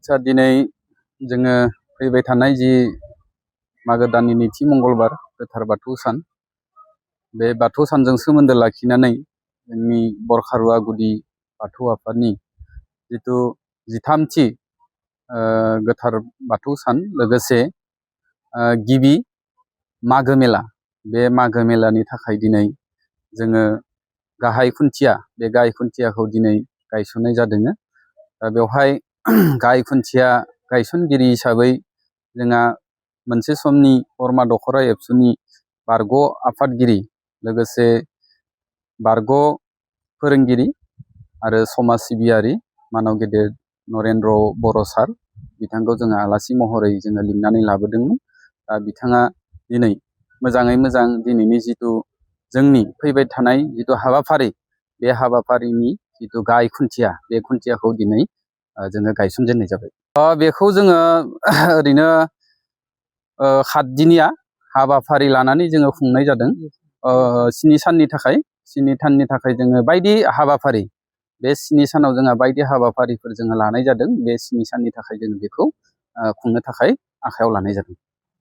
दिनै जोङो फैबाय थानाय जि मागो दाननि नैथि मंगलबार गोथार बाथौ सान बे बाथौ सानजों सोमोन्दो लाखिनानै जोंनि बरखारुवा गुदि बाथौ आफादनि जिथु 13थि गोथार बाथौ सान लोगोसे गिबि मागो मेला बे मागो मेलानि थाखाय दिनै जोङो गाहाय खुन्थिया बे गाहाय खुन्थियाखौ दिनै गायसननाय जादों। दा बेवहाय गाहाय खुन्थिया गायसनगिरि हिसाबै जोंहा मोनसे समनि बरमा दखरा एबसुनि बारग' आफादगिरि लोगोसे बारग' फोरोंगिरि आरो समाज सिबियारि मानव गेदेर नरेन्द्र बर' सार बिथांखौ जोङो आलासि महरै जोङो लिंनानै लाबोदोंमोन। दा बिथाङा दिनै मोजाङै मोजां दिनैनि जिथु जोंनि फैबाय थानाय जिथु हाबाफारि बे हाबाफारिनि जिथु गाहाय खुन्थिया बे खुन्थियाखौ दिनै जोङो गायसनजेननाय जाबाय। बेखौ जोङो ओरैनो 7 दिनिया हाबाफारि लानानै जोङो खुंनाय जादों। 7 साननि थाखाय जोङो बायदि हाबाफारि बे 7 सानाव जोंहा बायदि हाबाफारिफोर जोङो लानाय जादों। बे 7 साननि थाखाय जोङो बेखौ खुंनो थाखाय आखायाव लानाय जादों।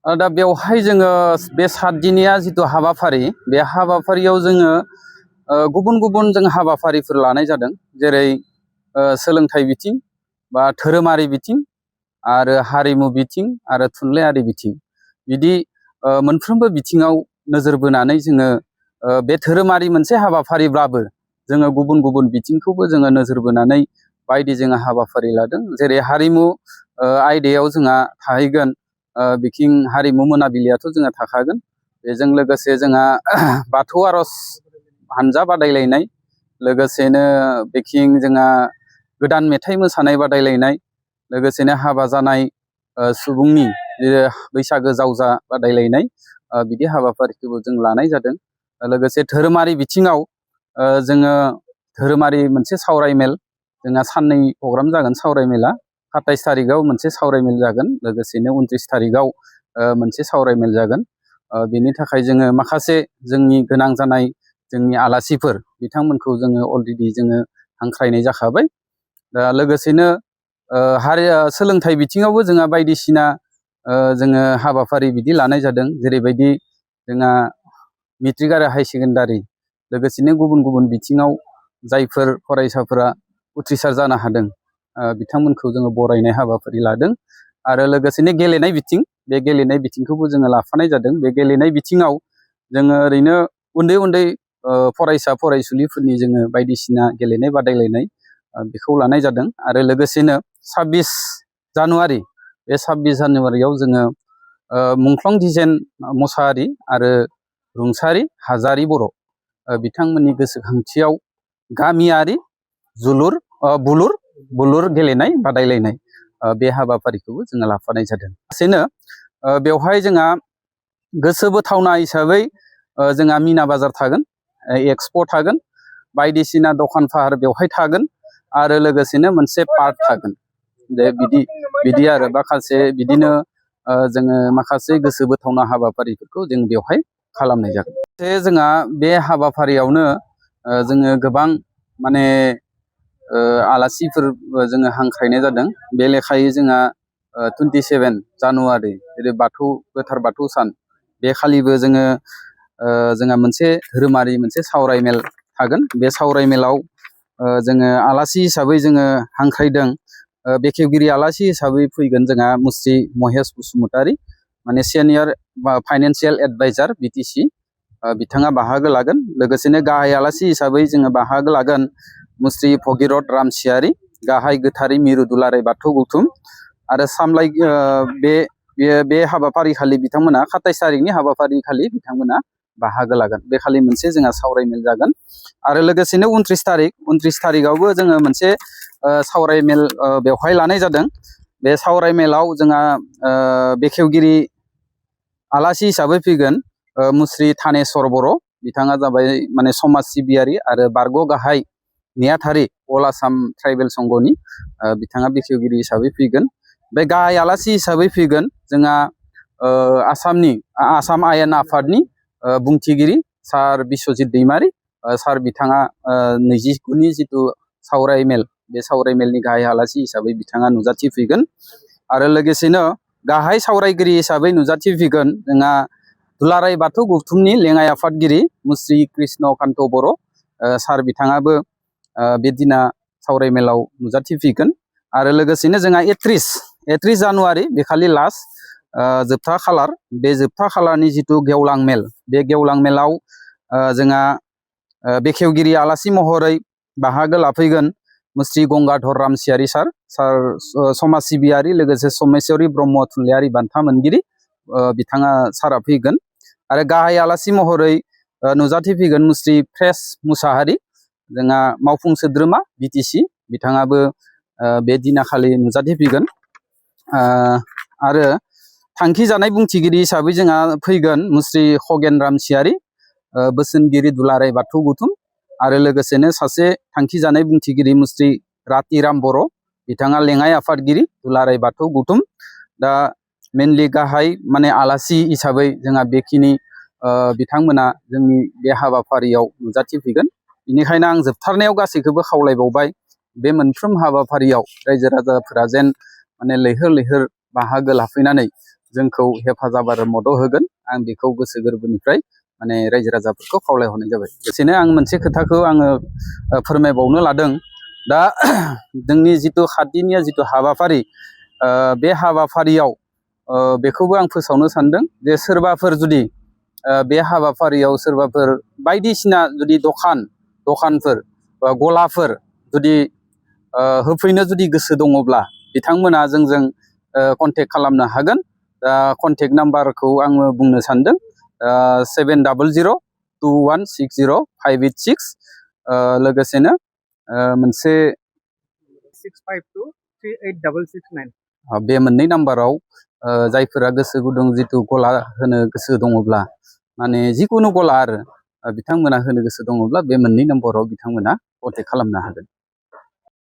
दा बेवहाय जोङो बे 7 दिनिया जिथु हाबाफारि बे हाबाफारियाव जोङो गुबुन गुबुन जों हाबाफारिफोर लानाय जादों। जेरै सोलोंथाइ बिथिं बा धोरोमारि बिथिं आरो हारिमु बिथिं आरो थुनलाइयारि बिथिं बिदि मोनफ्रोमबो बिथिङाव नोजोर बोनानै जोङो बे धोरोमारि मोनसे हाबाफारिब्लाबो जोङो गुबुन गुबुन बिथिंखौबो जोङो नोजोर बोनानै बायदि जोङो हाबाफारि लादों। जेरै हारिमु आयदायाव जोंहा थाहैगोन बिथिं हारिमु मोनाबिलियाथ' जोंहा थाखागोन। बेजों लोगोसे जोंहा बाथौ आर'ज हानजा बादायलायनाय लोगोसेनो बिथिं जोंहा गोदान मेथाइ मोसानाय बादायलायनाय लोगोसेनो हाबा जानाय सुबुंनि बैसागो जावजा बादायलायनाय बिदि हाबाफारिखौबो जों लानाय जादों। लोगोसे धोरोमारि बिथिङाव जोङो धोरोमारि मोनसे सावरायमेल जोंहा साननै प्रग्राम जागोन। सावरायमेला 27 थारिखआव मोनसे सावरायमेल जागोन लोगोसेनो 29 थारिखआव मोनसे सावरायमेल जागोन। बेनि थाखाय जोङो माखासे जोंनि गोनां जानाय जोंनि आलासिफोर बिथांमोनखौ जोङो अलरेडि जोङो हांख्रायनाय जाखाबाय। दा लोगोसेनो सोलोंथाइ बिथिङावबो जोंहा बायदिसिना जोङो हाबाफारि बिदि लानाय जादों। जेरैबायदि जोंहा मेट्रिक आरो हायार सेकेन्डारि लोगोसेनो गुबुन गुबुन बिथिङाव जायफोर फरायसाफोरा उथ्रिसार जानो हादों बिथांमोनखौ जोङो बरायनाय हाबाफारि लादों। आरो लोगोसेनो गेलेनाय बिथिं बे गेलेनाय बिथिंखौबो जोङो लाफानाय जादों। बे गेलेनाय बिथिङाव जोङो ओरैनो उन्दै उन्दै फरायसा फरायसुलिफोरनि जोङो बायदिसिना गेलेनाय बादायलायनाय बेखौ लानाय जादों। आरो लोगोसेनो 26 जानुवारि बे 26 जानुवारियाव जोङो मुंख्लं दिजेन मोसाहारि आरो रुंसारि हाजारि बर' बिथांमोननि गोसोखांथियाव गामियारि बुलुर गेलेनाय बादायलायनाय बे हाबाफारिखौबो जोङो लाफानाय जादों। लोगोसेनो बेवहाय जोंहा गोसो बोथावना हिसाबै जोंहा मिना बाजार थागोन, एक्सप' थागोन, बायदिसिना दखान फाहार बेवहाय थागोन आरो लोगोसेनो मोनसे पार्क थागोन। बिदि आरो माखासे बिदिनो जोङो माखासे गोसो बोथावना हाबाफारिफोरखौ जों बेवहाय खालामनाय जागोन। जोंहा बे हाबाफारियावनो जोङो गोबां माने आलासिफोर जोङो हांख्रायनाय जादों। बे लेखायै जोंहा 27 जानुवारि जेरै गोथार बाथौ सान बे खालिबो जोंहा मोनसे धोरोमारि मोनसे सावरायमेल थागोन। बे सावरायमेलाव जोङो आलासि हिसाबै जोङो हांख्रायदों। बेखेवगिरि आलासि हिसाबै फैगोन जोंहा मुस्रि महेश बसुमतारी माने सिनियर फाइनान्सियेल एडभाइजार बिटिसि बिथाङा बाहागो लागोन। लोगोसेनो गाहाय आलासि हिसाबै जोङो बाहागो लागोन मुस्रि भगिरथ रामसियारि गाहाय गोथारै मिरु दुलाराय बाथौ गौथुम आरो बे हाबाफारि खालि बिथांमोना 27 थारिखनि हाबाफारि खालि बिथांमोना बाहागो लागोन। बे खालि मोनसे जोंहा सावरायमेल जागोन। आरो लोगोसेनो 29 थारिखआवबो जोङो मोनसे सावरायमेल बेवहाय लानाय जादों। बे सावरायमेलाव जोंहा बेखेवगिरि आलासि हिसाबै फैगोन मुस्रि थानेस्वर बर' बिथाङा जाबाय माने समाज सिबियारि आरो बारग' गाहाय नेहाथारि अल आसाम ट्राइबेल संघनि बिथाङा बेखेवगिरि हिसाबै फैगोन। बे गाहाय आलासि हिसाबै फैगोन जोंहा आसाम आयेन आफादनि बुंथिगिरि सार बिस्वजित दैमारि सार बिथाङा 29नि जिथु सावरायमेल बे सावरायमेलनि गाहाय आलासि हिसाबै बिथाङा नुजाथिफैगोन आरो लोगोसेनो गाहाय सावरायगिरि हिसाबै नुजाथिफैगोन जोंहा दुलाराय बाथौ गौथुमनि लेङाइ आफादगिरि मुस्रि कृष्ण कान्त बर' सार बिथाङाबो बे दिना सावरायमेलाव नुजाथिफैगोन आरो लोगोसेनो जोंहा 31 जानुवारि बेखालि लास्ट जोबथा खालार बे जोबथा खालारनि जिथु गेवलां मेल बे गेवलां मेलाव जोंहा बेखेवगिरि आलासि महरै बाहागो लाफैगोन मुस्रि गंगाधर रामसियारि सार समाज सिबियारि लोगोसे सोमेश्वरी ब्रह्म थुनलाइयारि बान्था मोनगिरि बिथाङा सारा फैगोन आरो गाहाय आलासि महरै नुजाथिफैगोन मुस्रि प्रेस मुसाहारि जोंहा मावफुं सोद्रोमा बिटिसि बिथाङाबो बे दिनाखालि नुजाथिफैगोन आरो थांखि जानाय बुंथिगिरि हिसाबै जोंहा फैगोन मुस्रि खगेन रामसियारि बोसोनगिरि दुलाराय बाथौ गौथुम आरो लोगोसेनो सासे थांखि जानाय बुंथिगिरि मुस्रि रातिराम बर' बिथाङा लेङाइ आफादगिरि दुलाराय बाथौ गौथुम दा मेनलि गाहाय माने आलासि हिसाबै जोंहा बेखिनि बिथांमोना जोंनि बे हाबाफारियाव नुजाथिफैगोन बेनिखायनो आं जोबथारनायाव गासैखौबो खावलायबावबाय बे मोनफ्रोम हाबाफारियाव रायजो राजाफोरा जेन माने लैहोर लैहोर बाहागो लाफैनानै जोंखौ हेफाजाब आरो मदद होगोन आं बेखौ गोसो गोरबोनिफ्राय माने रायजो राजाफोरखौ खावलायहरनाय जाबाय लोगोसेनो आं मोनसे खोथाखौ आङो फोरमायबावनो लादों दा जोंनि जिथु खाथिनिया जिथु हाबाफारि बे हाबाफारियाव बेखौबो आं फोसावनो सानदों जे सोरबाफोर जुदि बे हाबाफारियाव सोरबाफोर बायदिसिना जुदि दखानफोर बा गलाफोर जुदि होफैनो जुदि गोसो दङब्ला बिथांमोना जोंजों कन्टेक्ट खालामनो हागोन दा कन्टेक्ट नाम्बारखौ आङो बुंनो सानदों 7002160586 लोगोसेनो मोनसे 65238669 बे मोननै नाम्बाराव जायफोरा गोसो गुदुं जिथु गला होनो गोसो दङब्ला माने जिकुनु गला आरो बिथांमोना होनो गोसो दङब्ला बे मोननै नाम्बाराव बिथांमोना कन्टेक्ट खालामनो हागोन।